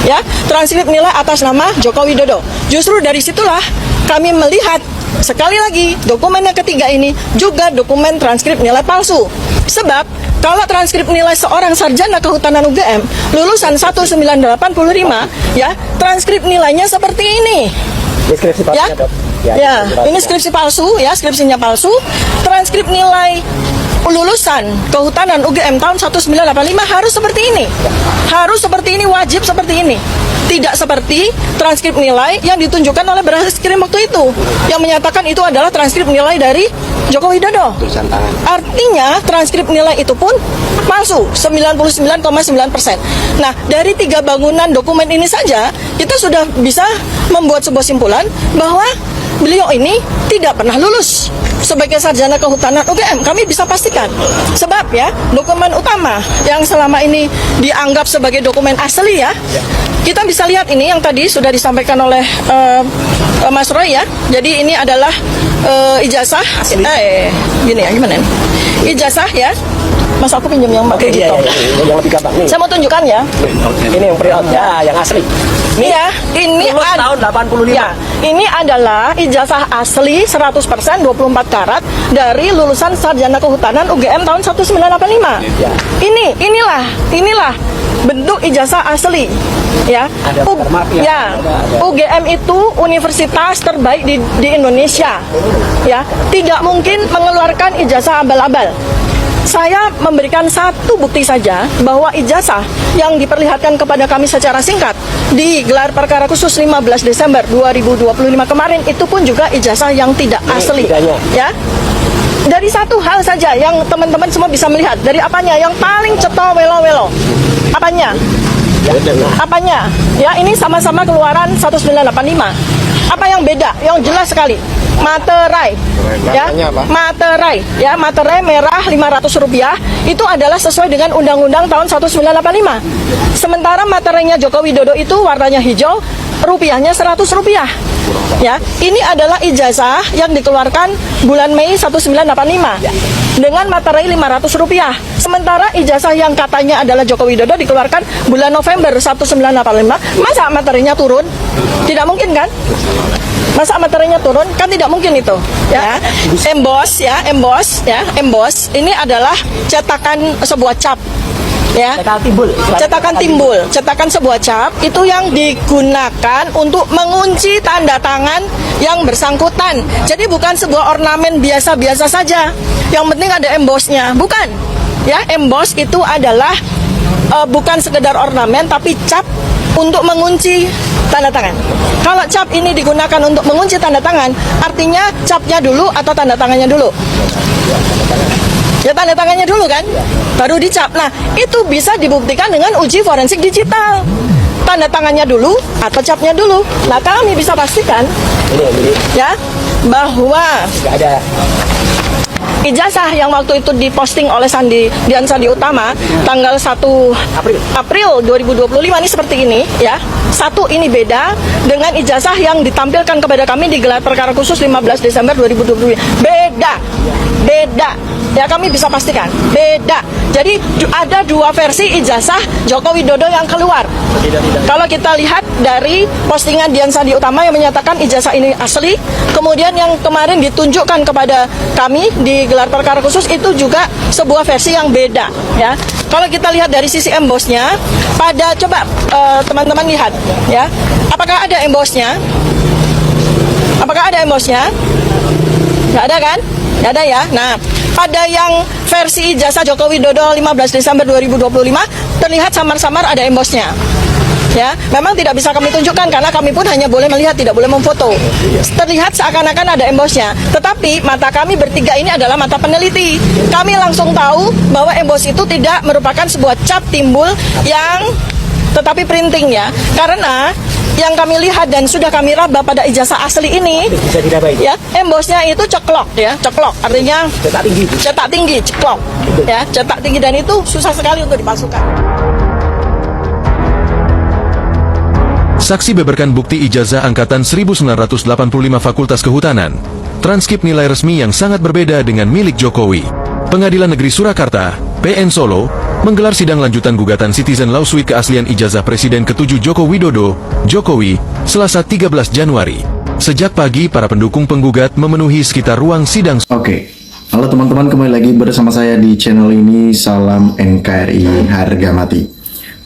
ya, transkrip nilai atas nama Joko Widodo. Justru dari situlah kami melihat sekali lagi dokumen yang ketiga ini juga dokumen transkrip nilai palsu. Sebab kalau transkrip nilai seorang sarjana kehutanan UGM lulusan 1985 ya, transkrip nilainya seperti ini. Skripsi palsunya, Ya, Dok. ya, ini skripsi palsu ya, skripsinya palsu. Transkrip nilai lulusan kehutanan UGM tahun 1985 harus seperti ini. Harus seperti ini, wajib seperti ini. Tidak seperti transkrip nilai yang ditunjukkan oleh Barreskrim waktu itu, yang menyatakan itu adalah transkrip nilai dari Joko Widodo. Artinya transkrip nilai itu pun palsu, 99,9%. Nah, dari 3 bangunan dokumen ini saja kita sudah bisa membuat sebuah simpulan bahwa beliau ini tidak pernah lulus sebagai sarjana kehutanan UGM. Kami bisa pastikan. Sebab ya, dokumen utama yang selama ini dianggap sebagai dokumen asli ya, kita bisa lihat ini yang tadi sudah disampaikan oleh Mas Roy ya. Jadi ini adalah ijazah gini ya, gimana nih? Ijazah ya. Mas, aku pinjam yang pakai gitu. Yang lebih gampang nih. Saya mau tunjukkan ya. Ini yang pre-out ya, yang asli. Iya, ini tahun 85. Ya, ini adalah ijazah asli 100% 24 karat dari lulusan sarjana kehutanan UGM tahun 1985. Ya. Inilah bentuk ijazah asli. Ya. Ada watermark ya. Ya. UGM itu universitas terbaik di Indonesia. Ya, tidak mungkin mengeluarkan ijazah abal-abal. Saya memberikan satu bukti saja bahwa ijazah yang diperlihatkan kepada kami secara singkat di gelar perkara khusus 15 Desember 2025 kemarin itu pun juga ijazah yang tidak asli. Ya. Dari satu hal saja yang teman-teman semua bisa melihat, dari apanya yang paling ceto welo-welo. Apanya? Apanya? Ya, ini sama-sama keluaran 1985. Apa yang beda? Yang jelas sekali. Materai, ya, materai, ya, materai merah Rp500 itu adalah sesuai dengan Undang-Undang tahun 1985. Sementara materainya Joko Widodo itu warnanya hijau, rupiahnya Rp100. Ya, ini adalah ijazah yang dikeluarkan bulan Mei 1985 dengan materai Rp500. Sementara ijazah yang katanya adalah Joko Widodo dikeluarkan bulan November 1985. Masa materinya turun? Tidak mungkin kan? Masa materinya turun? Kan tidak mungkin itu. Ya, emboss ya, emboss ya, emboss. Ini adalah cetakan sebuah cap. Ya, cetakan sebuah cap itu yang digunakan untuk mengunci tanda tangan yang bersangkutan. Jadi bukan sebuah ornamen biasa-biasa saja. Yang penting ada embossnya, bukan? Ya, emboss itu adalah bukan sekedar ornamen tapi cap untuk mengunci tanda tangan. Kalau cap ini digunakan untuk mengunci tanda tangan, artinya capnya dulu atau tanda tangannya dulu? Ya, tanda tangannya dulu kan, baru dicap. Nah, itu bisa dibuktikan dengan uji forensik digital. Tanda tangannya dulu atau capnya dulu. Nah, kami bisa pastikan ya bahwa ijazah yang waktu itu diposting oleh Dian Sandi Utama tanggal 1 April 2025 ini seperti ini ya. Satu, ini beda dengan ijazah yang ditampilkan kepada kami di gelar perkara khusus 15 Desember 2025. Beda. Ya, kami bisa pastikan beda. Jadi ada 2 versi ijazah Joko Widodo yang keluar. Kalau kita lihat dari postingan Dian Sandi Utama yang menyatakan ijazah ini asli, kemudian yang kemarin ditunjukkan kepada kami di gelar perkara khusus itu juga sebuah versi yang beda ya. Kalau kita lihat dari sisi embossnya, pada coba teman-teman lihat ya, apakah ada embossnya? Apakah ada embossnya? Nggak ada kan? Nggak ada ya. Nah, pada yang versi ijazah Joko Widodo 15 Desember 2025 terlihat samar-samar ada embossnya. Ya, memang tidak bisa kami tunjukkan karena kami pun hanya boleh melihat, tidak boleh memfoto. Terlihat seakan-akan ada embossnya, tetapi mata kami bertiga ini adalah mata peneliti. Kami langsung tahu bahwa emboss itu tidak merupakan sebuah cap timbul yang tetapi printing ya, karena yang kami lihat dan sudah kami raba pada ijazah asli ini ya, embossnya itu ceklok ya, ceklok artinya cetak tinggi, ceklok ya, cetak tinggi, dan itu susah sekali untuk dipalsukan. Saksi beberkan bukti ijazah angkatan 1985 Fakultas Kehutanan. Transkrip nilai resmi yang sangat berbeda dengan milik Jokowi. Pengadilan Negeri Surakarta, PN Solo, menggelar sidang lanjutan gugatan Citizen Lawsuit keaslian ijazah Presiden ke-7 Joko Widodo, Jokowi, Selasa 13 Januari. Sejak pagi, para pendukung penggugat memenuhi sekitar ruang sidang. Oke, halo teman-teman, kembali lagi bersama saya di channel ini. Salam NKRI harga mati.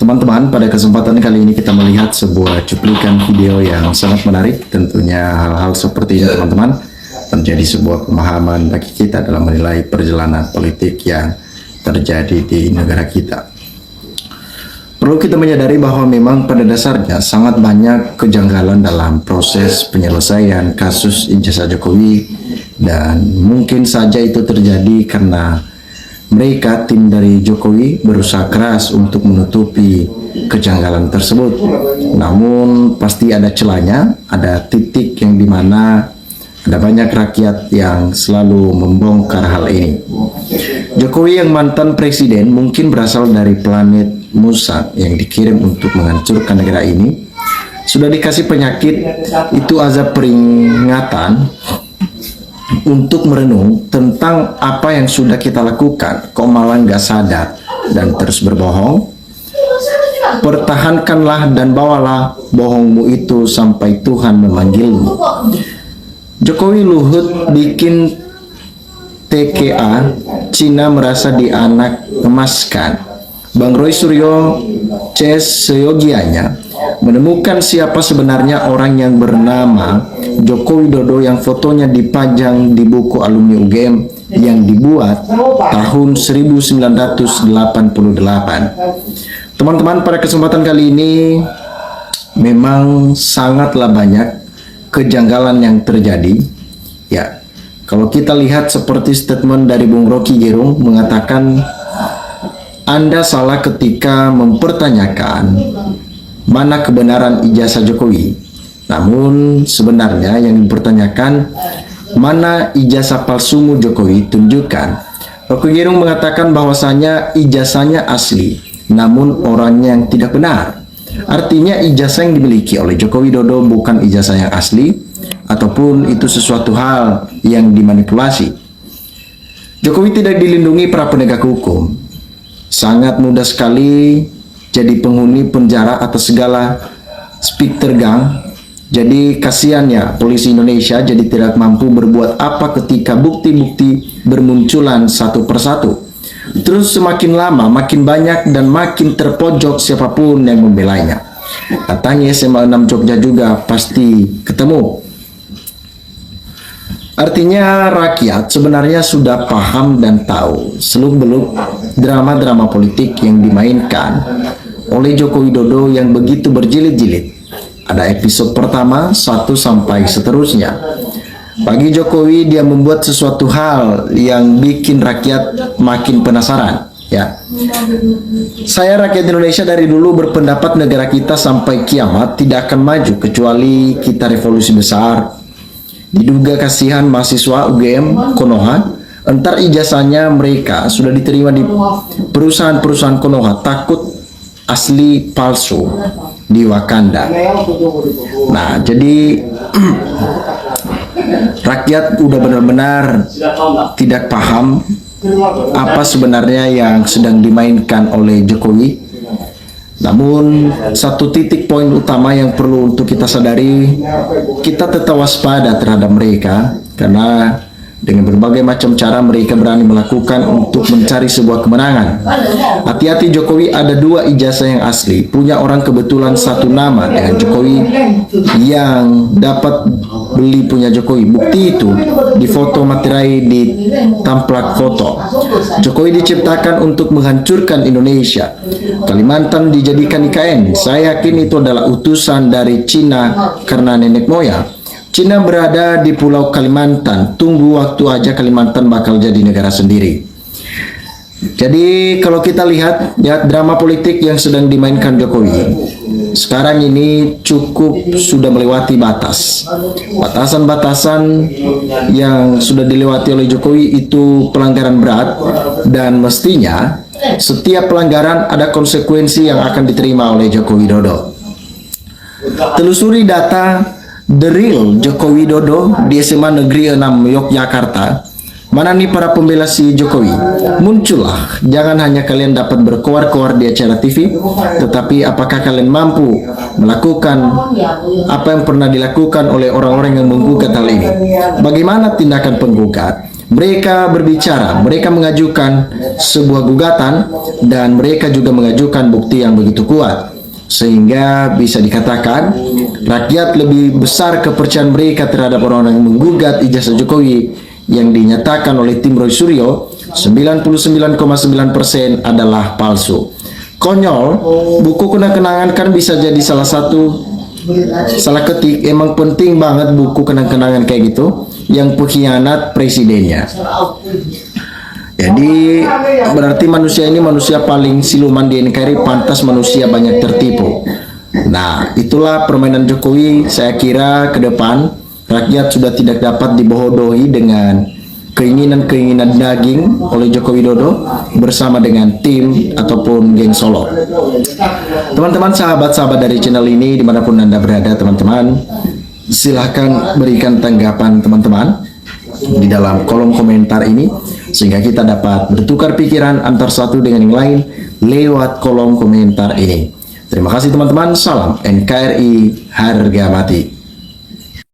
Teman-teman, pada kesempatan kali ini kita melihat sebuah cuplikan video yang sangat menarik. Tentunya hal-hal seperti ini teman-teman menjadi sebuah pemahaman bagi kita dalam menilai perjalanan politik yang terjadi di negara kita. Perlu kita menyadari bahwa memang pada dasarnya sangat banyak kejanggalan dalam proses penyelesaian kasus ijazah Jokowi, dan mungkin saja itu terjadi karena mereka, tim dari Jokowi, berusaha keras untuk menutupi kejanggalan tersebut. Namun pasti ada celahnya, ada titik yang dimana ada banyak rakyat yang selalu membongkar hal ini. Jokowi yang mantan presiden mungkin berasal dari planet Musa yang dikirim untuk menghancurkan negara ini. Sudah dikasih penyakit, itu azab peringatan untuk merenung tentang apa yang sudah kita lakukan. Kok malah nggak sadar dan terus berbohong? Pertahankanlah dan bawalah bohongmu itu sampai Tuhan memanggilmu. Jokowi Luhut bikin TKA, Cina merasa dianak emaskan. Bang Roy Suryo CS seyogianya menemukan siapa sebenarnya orang yang bernama Joko Widodo yang fotonya dipajang di buku alumni UGM yang dibuat tahun 1988. Teman-teman, pada kesempatan kali ini memang sangatlah banyak kejanggalan yang terjadi. Ya, kalau kita lihat seperti statement dari Bung Rocky Gerung mengatakan Anda salah ketika mempertanyakan mana kebenaran ijazah Jokowi. Namun sebenarnya yang dipertanyakan mana ijazah palsumu Jokowi, tunjukkan. Rocky Gerung mengatakan bahwasanya ijazahnya asli, namun orangnya yang tidak benar. Artinya ijazah yang dimiliki oleh Joko Widodo bukan ijazah yang asli, ataupun itu sesuatu hal yang dimanipulasi. Jokowi tidak dilindungi para penegak hukum. Sangat mudah sekali jadi penghuni penjara atas segala speak tergang. Jadi kasihan ya polisi Indonesia jadi tidak mampu berbuat apa ketika bukti-bukti bermunculan satu persatu. Terus semakin lama makin banyak dan makin terpojok siapapun yang membelanya. Datangi SMA 6 Jogja juga pasti ketemu. Artinya rakyat sebenarnya sudah paham dan tahu seluk-beluk drama-drama politik yang dimainkan oleh Joko Widodo yang begitu berjilid-jilid. Ada episode pertama, 1 sampai seterusnya. Bagi Jokowi, dia membuat sesuatu hal yang bikin rakyat makin penasaran. Ya, saya rakyat Indonesia dari dulu berpendapat negara kita sampai kiamat tidak akan maju kecuali kita revolusi besar. Diduga kasihan mahasiswa UGM Konoha, entar ijazahnya mereka sudah diterima di perusahaan-perusahaan Konoha, takut asli palsu di Wakanda. Nah, jadi rakyat udah benar-benar tidak paham apa sebenarnya yang sedang dimainkan oleh Jokowi. Namun satu titik poin utama yang perlu untuk kita sadari, kita tetap waspada terhadap mereka karena dengan berbagai macam cara mereka berani melakukan untuk mencari sebuah kemenangan. Hati-hati, Jokowi ada 2 ijazah yang asli. Punya orang kebetulan satu nama dengan Jokowi yang dapat beli punya Jokowi. Bukti itu di foto materai di tamplak foto. Jokowi diciptakan untuk menghancurkan Indonesia. Kalimantan dijadikan IKN. Saya yakin itu adalah utusan dari Cina karena nenek moyang. Cina berada di Pulau Kalimantan. Tunggu waktu aja Kalimantan bakal jadi negara sendiri. Jadi kalau kita lihat ya drama politik yang sedang dimainkan Jokowi sekarang ini cukup sudah melewati batas. Batasan-batasan yang sudah dilewati oleh Jokowi itu pelanggaran berat, dan mestinya setiap pelanggaran ada konsekuensi yang akan diterima oleh Joko Widodo. Telusuri data The Real Joko Widodo di SMA Negeri 6 Yogyakarta Mana nih para pembela si Jokowi? Muncullah, jangan hanya kalian dapat berkoar-koar di acara TV, tetapi apakah kalian mampu melakukan apa yang pernah dilakukan oleh orang-orang yang menggugat hal ini? Bagaimana tindakan penggugat? Mereka berbicara, mereka mengajukan sebuah gugatan, dan mereka juga mengajukan bukti yang begitu kuat. Sehingga bisa dikatakan rakyat lebih besar kepercayaan mereka terhadap orang-orang yang menggugat ijazah Jokowi yang dinyatakan oleh tim Roy Suryo 99,9% adalah palsu. Konyol, buku kenang-kenangan kan bisa jadi salah ketik. Emang penting banget buku kenang-kenangan kayak gitu yang pengkhianat presidennya. Jadi berarti manusia ini manusia paling siluman di NKRI, pantas manusia banyak tertipu. Nah, itulah permainan Jokowi. Saya kira ke depan rakyat sudah tidak dapat dibodohi dengan keinginan-keinginan daging oleh Joko Widodo bersama dengan tim ataupun geng Solo. Teman-teman, sahabat-sahabat dari channel ini dimanapun Anda berada, teman-teman, silahkan berikan tanggapan teman-teman di dalam kolom komentar ini, sehingga kita dapat bertukar pikiran antar satu dengan yang lain lewat kolom komentar ini. Terima kasih teman-teman, salam NKRI harga mati.